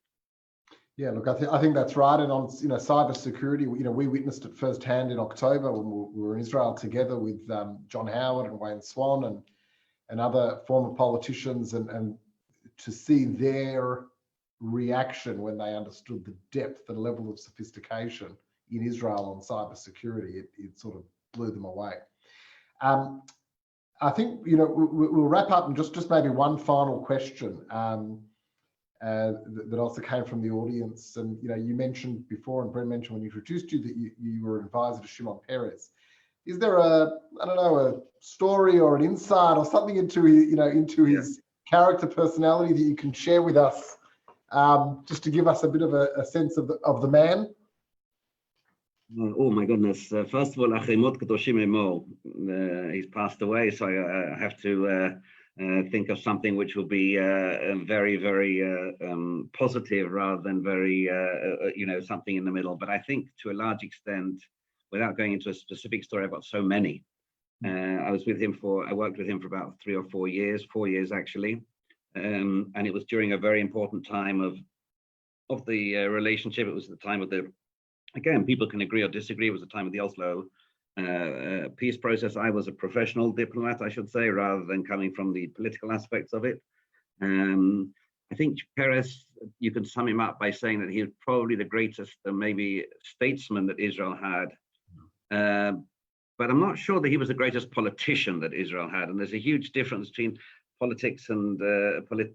Yeah, look, I think that's right. And on cyber security, we witnessed it firsthand in October when we were in Israel together with John Howard and Wayne Swan and other former politicians, and to see their reaction when they understood the depth and level of sophistication in Israel on cyber security, it sort of blew them away. I think we'll wrap up, and just maybe one final question. That also came from the audience, and you mentioned before, and Brent mentioned when he introduced you, that you were an advisor to Shimon Peres. Is there a story or an insight or something into his character, personality that you can share with us, just to give us a bit of a sense of the man? Oh my goodness! First of all, Achimot Kedoshim Emor. He's passed away, so I have to think of something which will be very, very positive rather than very, something in the middle. But I think to a large extent, without going into a specific story, I've got so many. I worked with him for about 3 or 4 years, 4 years actually. And it was during a very important time of the relationship. It was the time of again, people can agree or disagree. It was the time of the Oslo peace process. I was a professional diplomat, I should say, rather than coming from the political aspects of it. I think Peres, you can sum him up by saying that he was probably the greatest maybe statesman that Israel had. but I'm not sure that he was the greatest politician that Israel had. And there's a huge difference between politics and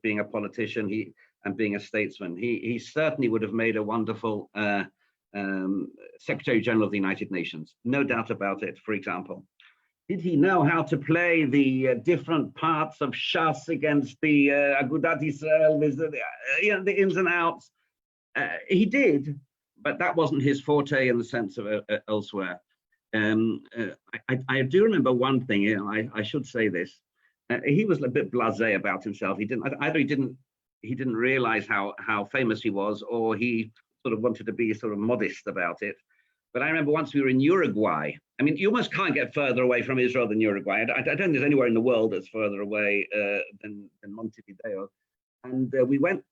being a politician and being a statesman. He certainly would have made a wonderful Secretary General of the United Nations, no doubt about it, for example. Did he know how to play the different parts of Shas against the Agudat Israel, the ins and outs? He did, but that wasn't his forte in the sense of elsewhere. I do remember one thing. I should say this. He was a bit blasé about himself. He didn't realize how famous he was, or he sort of wanted to be sort of modest about it. But I remember once we were in Uruguay. I mean, you almost can't get further away from Israel than Uruguay. I don't think there's anywhere in the world that's further away than Montevideo. And we went.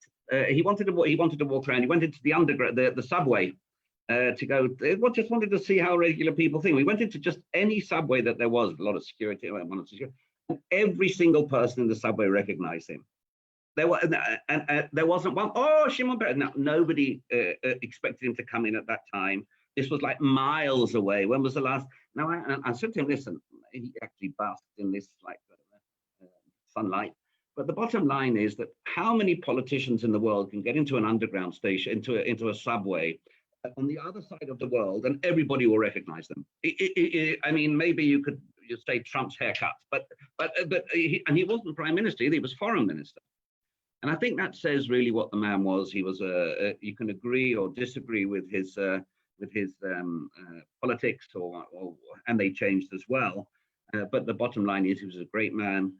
He wanted to walk around. He went into the underground, the subway, to go. Just wanted to see how regular people think. We went into just any subway that there was. A lot of security. And every single person in the subway recognized him. There wasn't one. Oh, Shimon Peres. No, nobody expected him to come in at that time. This was like miles away. When was the last? Now I said to him, listen, he actually basked in this like sunlight. But the bottom line is that how many politicians in the world can get into an underground station, into a subway on the other side of the world, and everybody will recognize them? I mean, maybe you say Trump's haircut, but he wasn't prime minister either. He was foreign minister. And I think that says really what the man was. He was you can agree or disagree with his politics, and they changed as well. But the bottom line is he was a great man.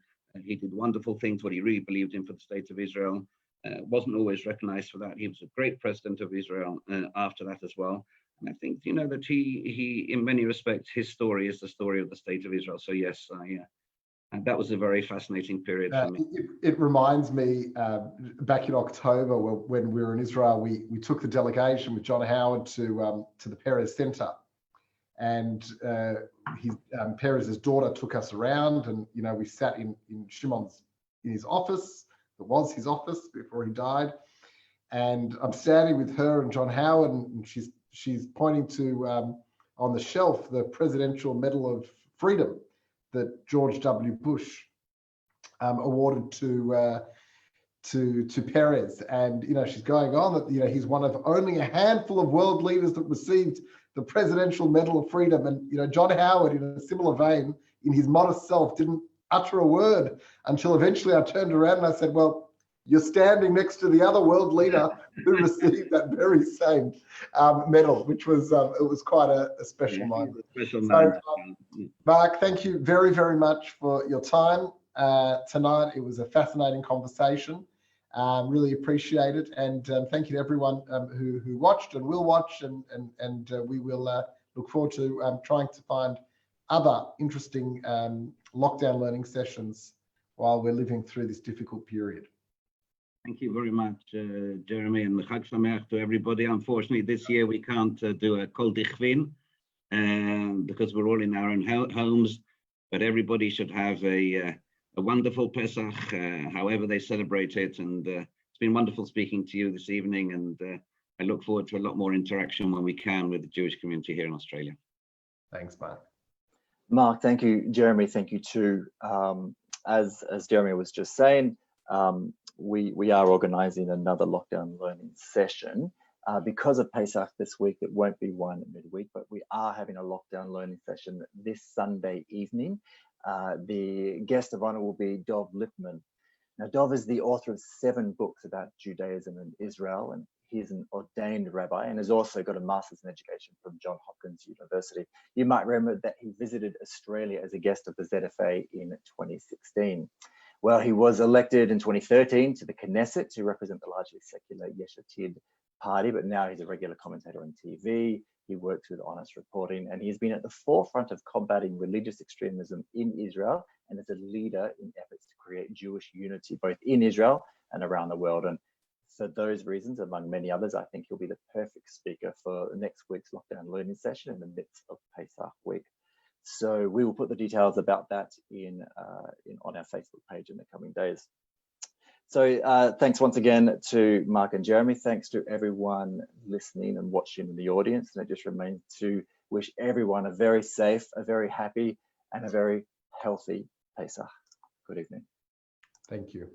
He did wonderful things, what he really believed in for the state of Israel. Wasn't always recognized for that. He was a great president of Israel after that as well. And I think, that he in many respects, his story is the story of the state of Israel. So yes, and that was a very fascinating period for me. It reminds me, back in October, when we were in Israel, we took the delegation with John Howard to the Peres Center, and Peres's daughter took us around, and we sat in his office. It was his office before he died, and I'm standing with her and John Howard, and she's pointing to on the shelf the Presidential Medal of Freedom that George W. Bush awarded to Peres, and she's going on that he's one of only a handful of world leaders that received the Presidential Medal of Freedom. And John Howard, in a similar vein, in his modest self, didn't utter a word until eventually I turned around and I said, "Well, you're standing next to the other world leader who received that very same medal," which was it was quite a special moment. Mark, thank you very, very much for your time tonight. It was a fascinating conversation. Really appreciate it, and thank you to everyone who watched and will watch, and we will look forward to trying to find other interesting lockdown learning sessions while we're living through this difficult period. Thank you very much, Jeremy, and Chag Sameach to everybody. Unfortunately, this year we can't do a Kol Dichvin because we're all in our own homes, but everybody should have a wonderful Pesach, however they celebrate it. And it's been wonderful speaking to you this evening, and I look forward to a lot more interaction when we can with the Jewish community here in Australia. Thanks, Mark. Mark, thank you. Jeremy, thank you too. As Jeremy was just saying, we are organising another lockdown learning session. Because of Pesach this week, it won't be one midweek, but we are having a lockdown learning session this Sunday evening. The guest of honor will be Dov Lipman. Now, Dov is the author of 7 books about Judaism and Israel, and he's an ordained rabbi and has also got a master's in education from Johns Hopkins University. You might remember that he visited Australia as a guest of the ZFA in 2016. Well, he was elected in 2013 to the Knesset to represent the largely secular Yesh Atid party, but now he's a regular commentator on TV. He works with honest reporting, and he's been at the forefront of combating religious extremism in Israel and as a leader in efforts to create Jewish unity both in Israel and around the world. And for those reasons, among many others, I think he'll be the perfect speaker for next week's lockdown learning session in the midst of Pesach week. So we will put the details about that on our Facebook page in the coming days. So thanks once again to Mark and Jeremy. Thanks to everyone listening and watching in the audience. And it just remains to wish everyone a very safe, a very happy, and a very healthy Pesach. Good evening. Thank you.